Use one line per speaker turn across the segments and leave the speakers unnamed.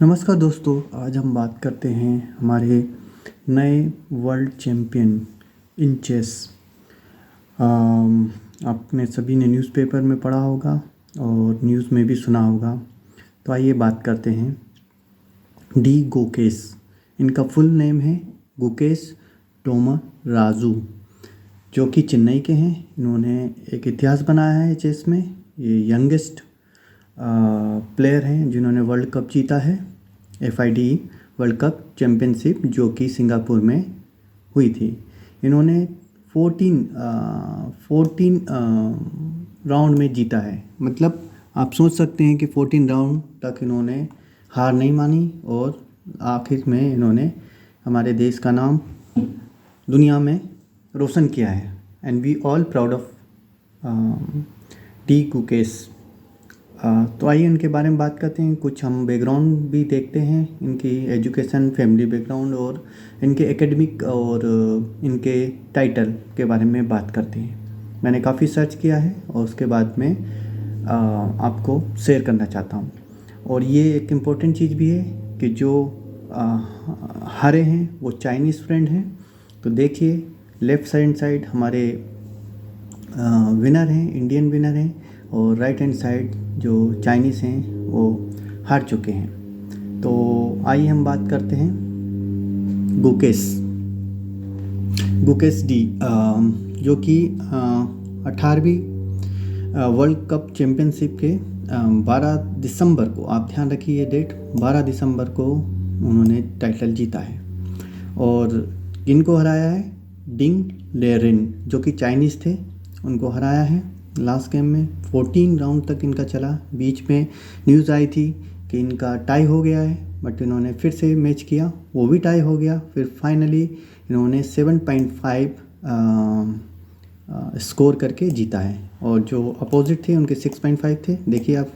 नमस्कार दोस्तों, आज हम बात करते हैं हमारे नए वर्ल्ड चैम्पियन इन चेस। आपने सभी ने न्यूज़पेपर में पढ़ा होगा और न्यूज़ में भी सुना होगा। तो आइए बात करते हैं डी गुकेश। इनका फुल नेम है गुकेश टोमराजू, जो कि चेन्नई के हैं। इन्होंने एक इतिहास बनाया है चेस में। ये यंगेस्ट प्लेयर हैं जिन्होंने वर्ल्ड कप जीता है, FIDE वर्ल्ड कप चैम्पियनशिप, जो कि सिंगापुर में हुई थी। इन्होंने 14 राउंड में जीता है। मतलब आप सोच सकते हैं कि 14 राउंड तक इन्होंने हार नहीं मानी और आखिर में इन्होंने हमारे देश का नाम दुनिया में रोशन किया है। And we all proud of D Gukesh. तो आइए इनके बारे में बात करते हैं। कुछ हम बैकग्राउंड भी देखते हैं, इनकी एजुकेशन, फैमिली बैकग्राउंड और इनके एकेडमिक और इनके टाइटल के बारे में बात करते हैं। मैंने काफ़ी सर्च किया है और उसके बाद में आपको शेयर करना चाहता हूँ। और ये एक इम्पोर्टेंट चीज़ भी है कि जो हारे हैं वो चाइनीज़ फ्रेंड हैं। तो देखिए, लेफ़्ट साइड हमारे विनर हैं, इंडियन विनर हैं, और राइट हैंड साइड जो चाइनीज़ हैं वो हार चुके हैं। तो आइए हम बात करते हैं गुकेश डी, जो कि 18वीं वर्ल्ड कप चैम्पियनशिप के 12 दिसंबर को, आप ध्यान रखिए ये डेट, 12 दिसंबर को उन्होंने टाइटल जीता है। और इनको हराया है डिंग लेरिन, जो कि चाइनीज़ थे, उनको हराया है लास्ट गेम में। 14 राउंड तक इनका चला। बीच में न्यूज़ आई थी कि इनका टाई हो गया है, बट इन्होंने फिर से मैच किया, वो भी टाई हो गया। फिर फाइनली इन्होंने 7.5 स्कोर करके जीता है, और जो अपोजिट थे उनके 6.5 थे। देखिए आप,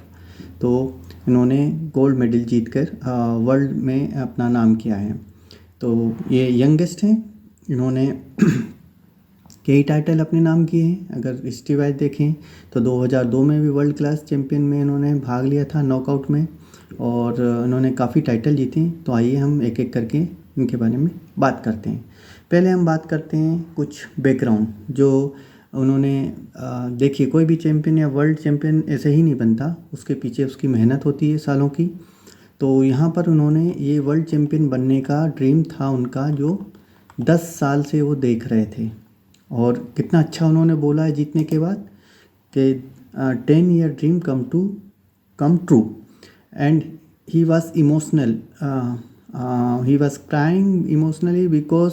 तो इन्होंने गोल्ड मेडल जीतकर वर्ल्ड में अपना नाम किया है। तो ये यंगेस्ट हैं, इन्होंने कई टाइटल अपने नाम किए हैं। अगर हिस्ट्री वाइज देखें तो 2002 में भी वर्ल्ड क्लास चैम्पियन में इन्होंने भाग लिया था, नॉकआउट में, और इन्होंने काफ़ी टाइटल जीते। तो आइए हम एक एक करके इनके बारे में बात करते हैं। पहले हम बात करते हैं कुछ बैकग्राउंड जो उन्होंने। देखिए, कोई भी चैम्पियन या वर्ल्ड चैम्पियन ऐसे ही नहीं बनता, उसके पीछे उसकी मेहनत होती है सालों की। तो यहाँ पर उन्होंने ये वर्ल्ड चैम्पियन बनने का ड्रीम था उनका, जो 10 साल से वो देख रहे थे। और कितना अच्छा उन्होंने बोला है जीतने के बाद कि 10 year dream come true. And he was emotional, he was crying emotionally because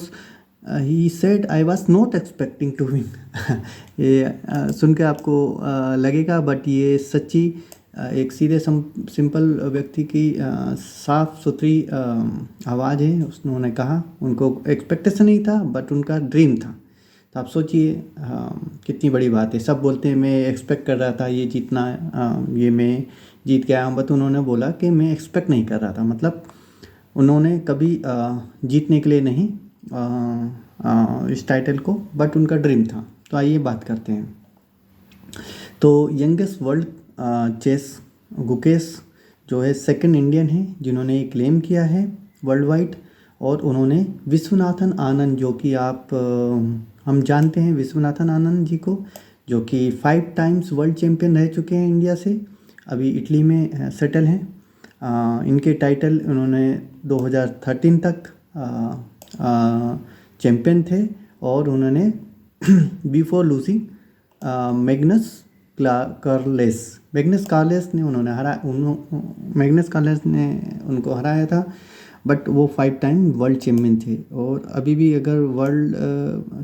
he said I was not expecting to win. ये सुन के आपको लगेगा, बट ये सच्ची एक सीधे सिंपल व्यक्ति की साफ सुथरी आवाज़ है। उन्होंने कहा उनको एक्सपेक्टेशन नहीं था, बट उनका ड्रीम था। तो आप सोचिए कितनी बड़ी बात है। सब बोलते हैं मैं एक्सपेक्ट कर रहा था ये जीतना, ये मैं जीत के आया हूँ, बट उन्होंने बोला कि मैं एक्सपेक्ट नहीं कर रहा था। मतलब उन्होंने कभी जीतने के लिए नहीं इस टाइटल को, बट उनका ड्रीम था। तो आइए बात करते हैं। तो यंगेस्ट वर्ल्ड चेस गुकेश जो है सेकंड इंडियन है जिन्होंने ये क्लेम किया है वर्ल्ड वाइड। और उन्होंने विश्वनाथन आनंद, जो कि हम जानते हैं विश्वनाथन आनंद जी को, जो कि 5 टाइम्स वर्ल्ड चैम्पियन रह चुके हैं इंडिया से, अभी इटली में सेटल हैं। इनके टाइटल उन्होंने 2013 तक चैम्पियन थे, और उन्होंने बिफोर लूजिंग मैग्नस कार्लेस ने उनको हराया था। बट वो 5 टाइम वर्ल्ड चैम्पियन थे। और अभी भी अगर वर्ल्ड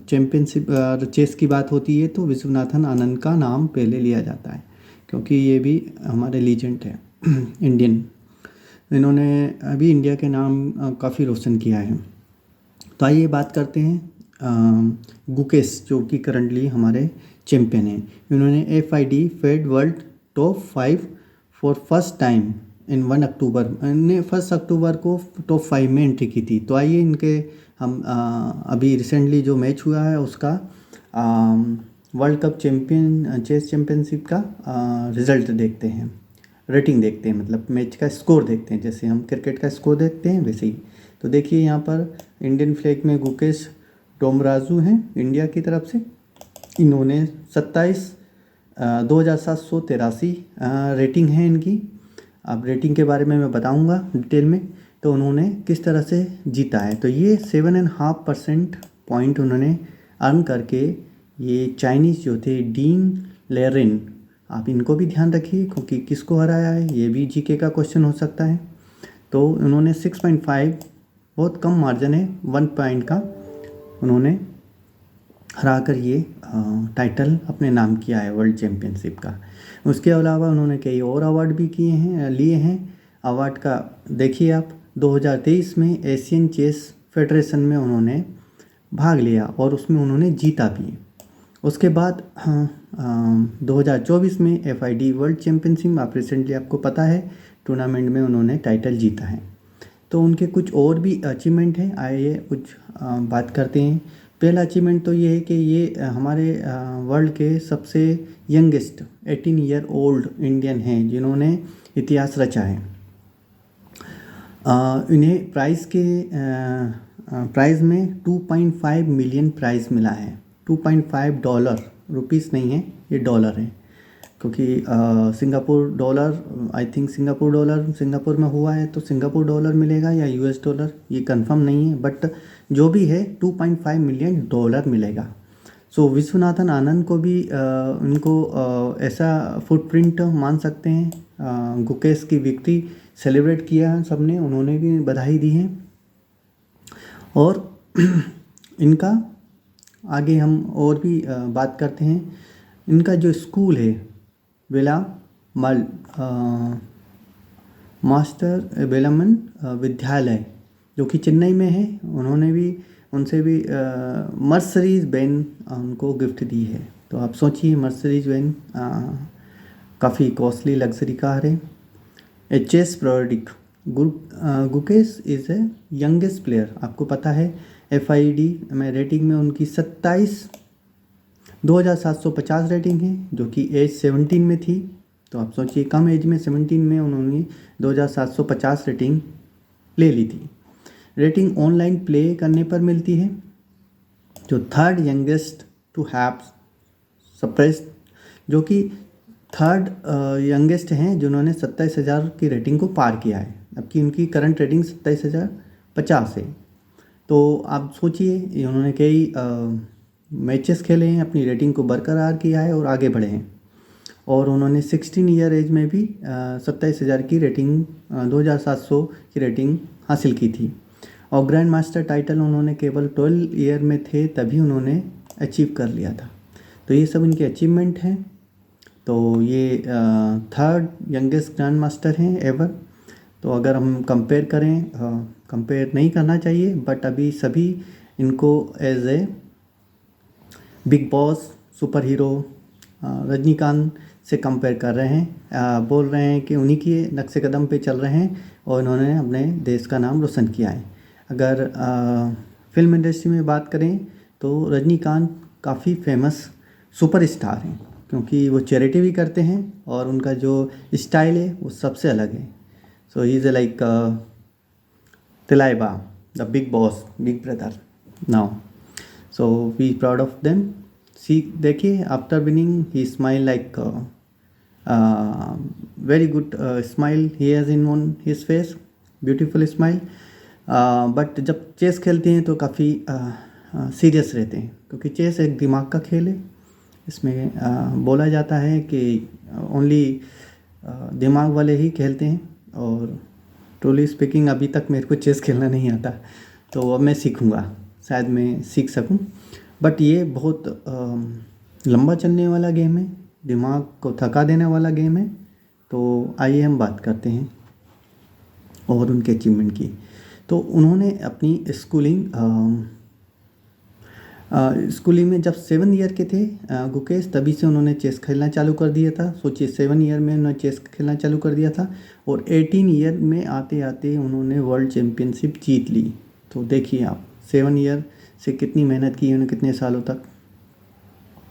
चैम्पियनशिप चेस की बात होती है तो विश्वनाथन आनंद का नाम पहले लिया जाता है, क्योंकि ये भी हमारे लीजेंड है इंडियन। इन्होंने अभी इंडिया के नाम काफ़ी रोशन किया है। तो आइए बात करते हैं गुकेश, जो कि करंटली हमारे चैम्पियन हैं। इन्होंने FIDE फेड world top 5 for first time in 1 October. इन्हें 1 अक्टूबर को टॉप 5 में एंट्री की थी। तो आइए इनके हम अभी रिसेंटली जो मैच हुआ है उसका world cup champion chess championship का रिज़ल्ट देखते हैं। रेटिंग देखते हैं, मतलब मैच का स्कोर देखते हैं, जैसे हम क्रिकेट का स्कोर देखते हैं वैसे ही। तो देखिए यहाँ पर इंडियन फ्लैग में गुकेश डोमराजू हैं इंडिया की तरफ से। इन्होंने 27,2783 रेटिंग है इनकी। अब रेटिंग के बारे में मैं बताऊंगा डिटेल में। तो उन्होंने किस तरह से जीता है, तो ये 7.5% पॉइंट उन्होंने अर्न करके ये चाइनीज़ जो थे डीन लेरिन, आप इनको भी ध्यान रखिए क्योंकि किसको हराया है ये भी जीके का क्वेश्चन हो सकता है। तो उन्होंने 6.5, बहुत कम मार्जिन है 1 पॉइंट का, उन्होंने हरा कर ये टाइटल अपने नाम किया है वर्ल्ड चैम्पियनशिप का। उसके अलावा उन्होंने कई और अवार्ड भी लिए हैं। अवार्ड का देखिए आप, 2023 में एशियन चेस फेडरेशन में उन्होंने भाग लिया और उसमें उन्होंने जीता भी। उसके बाद 2024 में FID वर्ल्ड चैम्पियनशिप, आप रिसेंटली आपको पता है टूर्नामेंट में उन्होंने टाइटल जीता है। तो उनके कुछ और भी अचीवमेंट हैं, आइए कुछ बात करते हैं। पहला अचीवमेंट तो ये है कि ये हमारे वर्ल्ड के सबसे यंगेस्ट 18 ईयर ओल्ड इंडियन हैं जिन्होंने इतिहास रचा है। इन्हें प्राइज़ में 2.5 मिलियन प्राइज़ मिला है। $2.5, रुपीस नहीं है, ये डॉलर है, क्योंकि Singapore dollar, I think Singapore dollar Singapore में हुआ है तो सिंगापुर डॉलर मिलेगा या US डॉलर, ये कंफर्म नहीं है, बट जो भी है 2.5 मिलियन डॉलर मिलेगा। सो विश्वनाथन आनंद को भी उनको ऐसा फुटप्रिंट मान सकते हैं। गुकेश की विक्ट्री सेलिब्रेट किया है सबने, उन्होंने भी बधाई दी है। और इनका आगे हम और भी बात करते हैं। इनका जो स्कूल है वेला मास्टर बेलमन विद्यालय जो कि चेन्नई में है, उन्होंने भी उनसे भी मर्सरीज वैन उनको गिफ्ट दी है। तो आप सोचिए मर्सरीज वैन काफ़ी कॉस्टली लग्जरी कार है। Chess prodigy Gukesh is a youngest player, आपको पता है FID में रेटिंग में उनकी 2750 रेटिंग है जो कि एज 17 में थी। तो आप सोचिए कम एज में 17 में उन्होंने 2750 रेटिंग ले ली थी। रेटिंग ऑनलाइन प्ले करने पर मिलती है। जो third youngest to have suppressed, जो कि थर्ड यंगेस्ट हैं जिन्होंने 27,000 की रेटिंग को पार किया है, जबकि उनकी करंट रेटिंग 27,050 है। तो आप सोचिए उन्होंने कई मैचेस खेले हैं, अपनी रेटिंग को बरकरार किया है और आगे बढ़े हैं। और उन्होंने 16 ईयर एज में भी 27,000 की रेटिंग 2700 की रेटिंग हासिल की थी। और ग्रैंड मास्टर टाइटल उन्होंने केवल 12 ईयर में थे तभी उन्होंने अचीव कर लिया था। तो ये सब इनके अचीवमेंट हैं। तो ये थर्ड यंगेस्ट ग्रैंड मास्टर हैं एवर। तो अगर हम कंपेयर करें, कंपेयर नहीं करना चाहिए, बट अभी सभी इनको as a big boss, super hero Rajinikanth से कंपेयर कर रहे हैं, बोल रहे हैं कि उन्हीं के नक्शे कदम पे चल रहे हैं और इन्होंने अपने देश का नाम रोशन किया है। अगर फिल्म इंडस्ट्री में बात करें तो रजनीकांत काफ़ी फेमस सुपरस्टार हैं, क्योंकि वो चैरिटी भी करते हैं और उनका जो स्टाइल है वो सबसे अलग है। सो ही इज़ लाइक तिलाइबा the big boss, big brother now. So we proud of them. See देखिए after winning he smile like very good smile he has in on his face, beautiful smile. But जब chess खेलते हैं तो काफ़ी serious रहते हैं, क्योंकि chess एक दिमाग का खेल है। इसमें बोला जाता है कि ओनली दिमाग वाले ही खेलते हैं। और ट्रूली स्पीकिंग अभी तक मेरे को चेस खेलना नहीं आता, तो अब मैं सीखूँगा, शायद मैं सीख सकूँ। बट ये बहुत लंबा चलने वाला गेम है, दिमाग को थका देने वाला गेम है। तो आइए हम बात करते हैं और उनके अचीवमेंट की। तो उन्होंने अपनी स्कूलिंग में जब 7 ईयर के थे गुकेश, तभी से उन्होंने चेस खेलना चालू कर दिया था। सोचिए 7 ईयर में उन्होंने चेस खेलना चालू कर दिया था और 18 ईयर में आते आते उन्होंने वर्ल्ड चैम्पियनशिप जीत ली। तो देखिए आप 7 ईयर से कितनी मेहनत की उन्होंने, कितने सालों तक,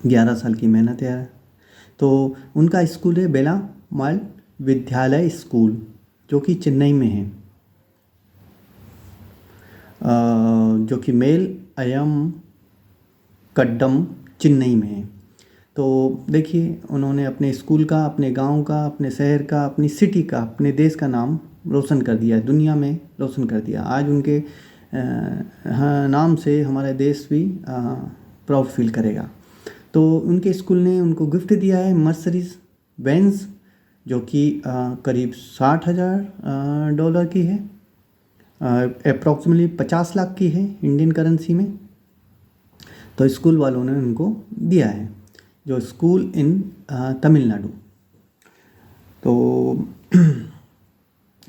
11 साल की मेहनत है। तो उनका स्कूल है बेला माल विद्यालय स्कूल जो कि चेन्नई में है, जो कि मेल अयम कड्डम चेन्नई में है। तो देखिए उन्होंने अपने स्कूल का, अपने गांव का, अपने शहर का, अपनी सिटी का, अपने देश का नाम रोशन कर दिया, दुनिया में रोशन कर दिया। आज उनके हाँ, नाम से हमारा देश भी प्राउड फील करेगा। तो उनके स्कूल ने उनको गिफ्ट दिया है मर्सरीज बेंज, जो कि करीब $60,000 की है, अप्रॉक्सीमेटली 50 लाख की है इंडियन करेंसी में। तो स्कूल वालों ने उनको दिया है, जो स्कूल इन तमिलनाडु। तो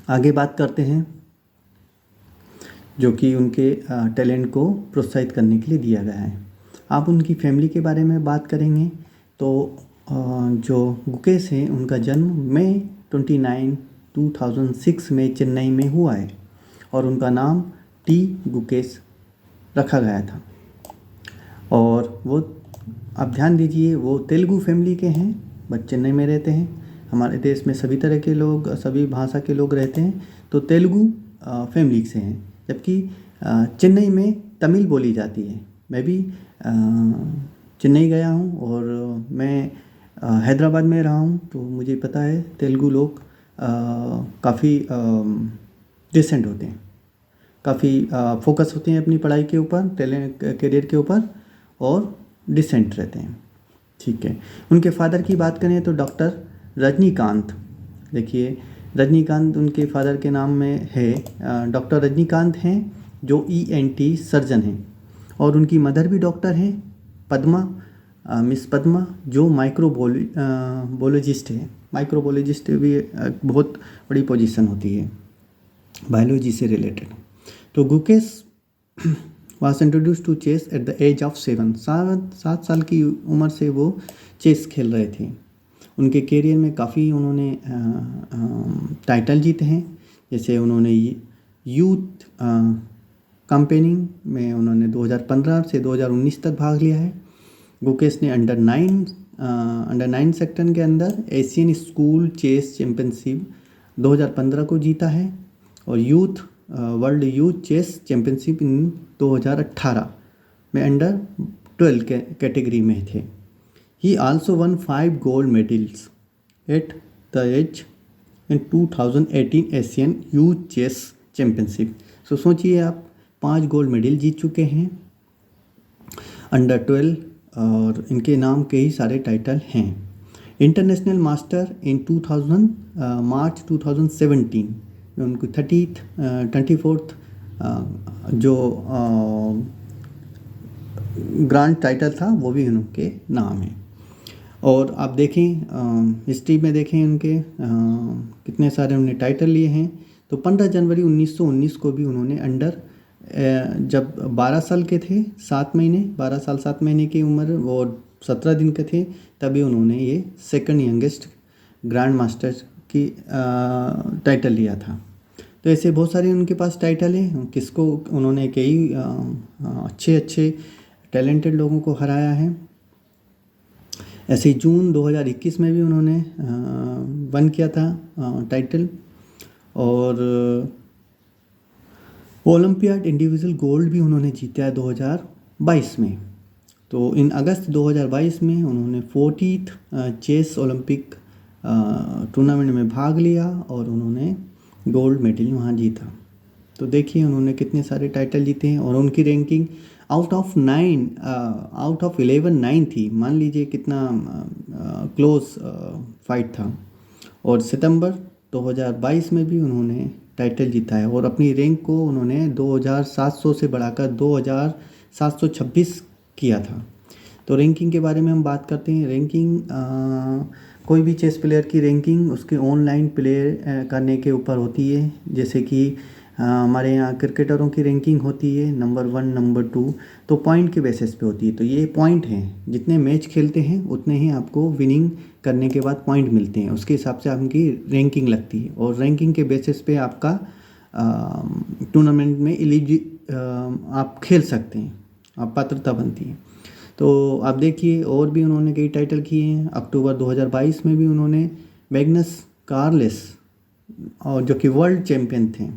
आगे बात करते हैं, जो कि उनके टैलेंट को प्रोत्साहित करने के लिए दिया गया है। आप उनकी फैमिली के बारे में बात करेंगे तो जो गुकेश हैं उनका जन्म मई 29, 2006 में चेन्नई में हुआ है और उनका नाम टी गुकेश रखा गया था। और वो, आप ध्यान दीजिए, वो तेलुगु फैमिली के हैं, बट चेन्नई में रहते हैं। हमारे देश में सभी तरह के लोग, सभी भाषा के लोग रहते हैं, तो तेलुगु फैमिली से हैं, जबकि चेन्नई में तमिल बोली जाती है। मैं भी चेन्नई गया हूँ और मैं हैदराबाद में रहा हूँ, तो मुझे पता है तेलुगु लोग काफ़ी डिसेंट होते हैं, काफ़ी फोकस होते हैं अपनी पढ़ाई के ऊपर, टैलेंट करियर के ऊपर, और डिसेंट रहते हैं। ठीक है, उनके फादर की बात करें तो डॉक्टर रजनीकांत। देखिए रजनीकांत उनके फादर के नाम में है, डॉक्टर रजनीकांत हैं जो ENT सर्जन हैं, और उनकी मदर भी डॉक्टर हैं, पद्मा, मिस पद्मा, जो माइक्रोबायोलॉजिस्ट है। माइक्रोबायोलॉजिस्ट भी बहुत बड़ी पोजीशन होती है बायोलॉजी से रिलेटेड। तो Gukesh was introduced to chess at the age of 7। 7 साल की उम्र से वो चेस खेल रहे थे। उनके करियर में काफ़ी उन्होंने टाइटल जीते हैं, जैसे उन्होंने यूथ कैंपेनिंग में उन्होंने 2015 से 2019 तक भाग लिया है। गुकेश ने अंडर 9 सेक्टर के अंदर एशियन स्कूल चेस चैम्पियनशिप 2015 को जीता है, और world youth chess championship in 2018 में अंडर 12 कैटेगरी में थे। He also won 5 gold medals at the age in 2018 Asian youth chess championship. So सोचिए आप, 5 गोल्ड मेडल जीत चुके हैं अंडर 12, और इनके नाम के ही सारे टाइटल हैं। इंटरनेशनल मास्टर इन 2000 मार्च 2017 में उनको 24th जो ग्रांड टाइटल था वो भी उनके नाम है। और आप देखें हिस्ट्री में देखें उनके कितने सारे उन्होंने टाइटल लिए हैं। तो 15 जनवरी 1919 को भी उन्होंने अंडर जब 12 साल के थे, 12 साल 7 महीने की उम्र और 17 दिन के थे, तभी उन्होंने ये सेकंड यंगेस्ट ग्रैंड मास्टर की टाइटल लिया था। तो ऐसे बहुत सारे उनके पास टाइटल हैं, किसको उन्होंने कई अच्छे टैलेंटेड लोगों को हराया है। ऐसे जून 2021 में भी उन्होंने वन किया था टाइटल, और ओलंपियाड इंडिविजुअल गोल्ड भी उन्होंने जीता है 2022 में। तो इन अगस्त 2022 में उन्होंने 40th चेस ओलंपिक टूर्नामेंट में भाग लिया और उन्होंने गोल्ड मेडल वहाँ जीता। तो देखिए उन्होंने कितने सारे टाइटल जीते हैं, और उनकी रैंकिंग आउट ऑफ 11 9 थी। मान लीजिए कितना क्लोज फाइट था। और सितंबर 2022 में भी उन्होंने टाइटल जीता है, और अपनी रैंक को उन्होंने 2700 से बढ़ाकर 2726 किया था। तो रैंकिंग के बारे में हम बात करते हैं। रैंकिंग कोई भी चेस प्लेयर की रैंकिंग उसके ऑनलाइन प्ले करने के ऊपर होती है। जैसे कि हमारे यहाँ क्रिकेटरों की रैंकिंग होती है नंबर 1 नंबर 2, तो पॉइंट के बेसिस पे होती है। तो ये पॉइंट हैं, जितने मैच खेलते हैं उतने ही आपको विनिंग करने के बाद पॉइंट मिलते हैं, उसके हिसाब से आपकी रैंकिंग लगती है, और रैंकिंग के बेसिस पे आपका टूर्नामेंट में आप खेल सकते हैं, आप पात्रता बनती है। तो आप देखिए और भी उन्होंने कई टाइटल किए हैं। अक्टूबर 2022 में भी उन्होंने मैग्नस कार्लेस और जो कि वर्ल्ड चैम्पियन थे,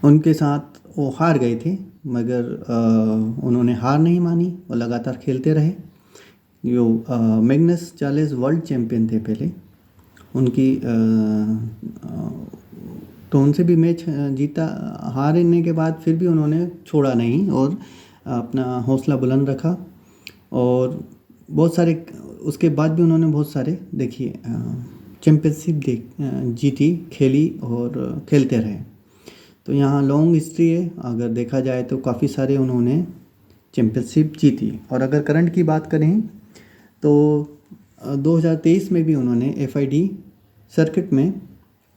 उनके साथ वो हार गए थे, मगर उन्होंने हार नहीं मानी और लगातार खेलते रहे। जो मैग्नस चार्लेस वर्ल्ड चैम्पियन थे पहले, उनकी तो उनसे भी मैच जीता, हारने के बाद फिर भी उन्होंने छोड़ा नहीं और अपना हौसला बुलंद रखा। और बहुत सारे उसके बाद भी उन्होंने बहुत सारे देखिए चैम्पियनशिप जीती, खेली और खेलते रहे। तो यहाँ लॉन्ग हिस्ट्री है, अगर देखा जाए तो काफ़ी सारे उन्होंने चैम्पियनशिप जीती। और अगर करंट की बात करें तो 2023 में भी उन्होंने FID सर्किट में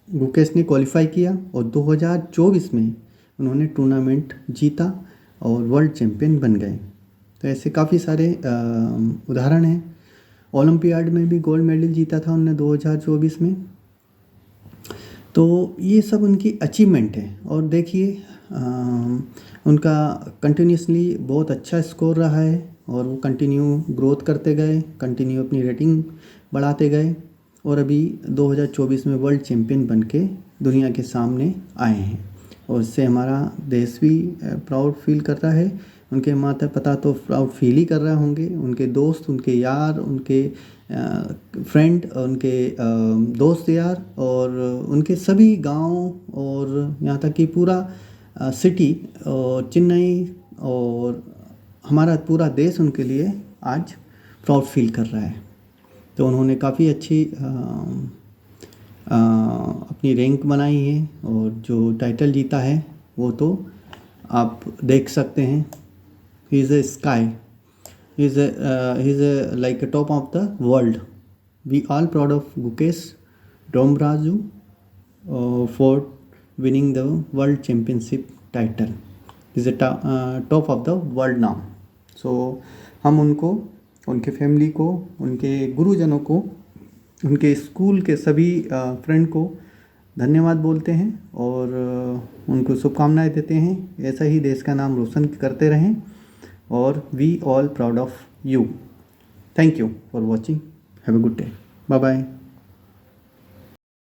गुकेश ने क्वालिफाई किया और 2024 में उन्होंने टूर्नामेंट जीता और वर्ल्ड चैम्पियन बन गए। तो ऐसे काफ़ी सारे उदाहरण हैं। ओलंपियाड में भी गोल्ड मेडल जीता था उन्होंने 2024 में। तो ये सब उनकी अचीवमेंट है। और देखिए उनका कंटिन्यूसली बहुत अच्छा स्कोर रहा है और वो कंटिन्यू ग्रोथ करते गए, कंटिन्यू अपनी रेटिंग बढ़ाते गए और अभी 2024 में वर्ल्ड चैम्पियन बन के दुनिया के सामने आए हैं। और इससे हमारा देश भी प्राउड फील कर रहा है। उनके माता पिता तो प्राउड फील ही कर रहे होंगे, उनके दोस्त, उनके यार, उनके फ्रेंड, उनके दोस्त यार और उनके सभी गांव और यहाँ तक कि पूरा सिटी और चेन्नई और हमारा पूरा देश उनके लिए आज प्राउड फील कर रहा है। तो उन्होंने काफ़ी अच्छी अपनी रैंक बनाई है और जो टाइटल जीता है वो तो आप देख सकते हैं। He is a sky, he is like a top of the world. We all proud of Gukesh Dombraju for winning the world championship title. He is a top of the world now. So हम उनको, उनके family को, उनके गुरुजनों को, उनके school के सभी फ्रेंड को धन्यवाद बोलते हैं और उनको शुभकामनाएं देते हैं। ऐसा ही देश का नाम रोशन करते रहें और we all proud of you. Thank you for watching. Have a good day. Bye bye.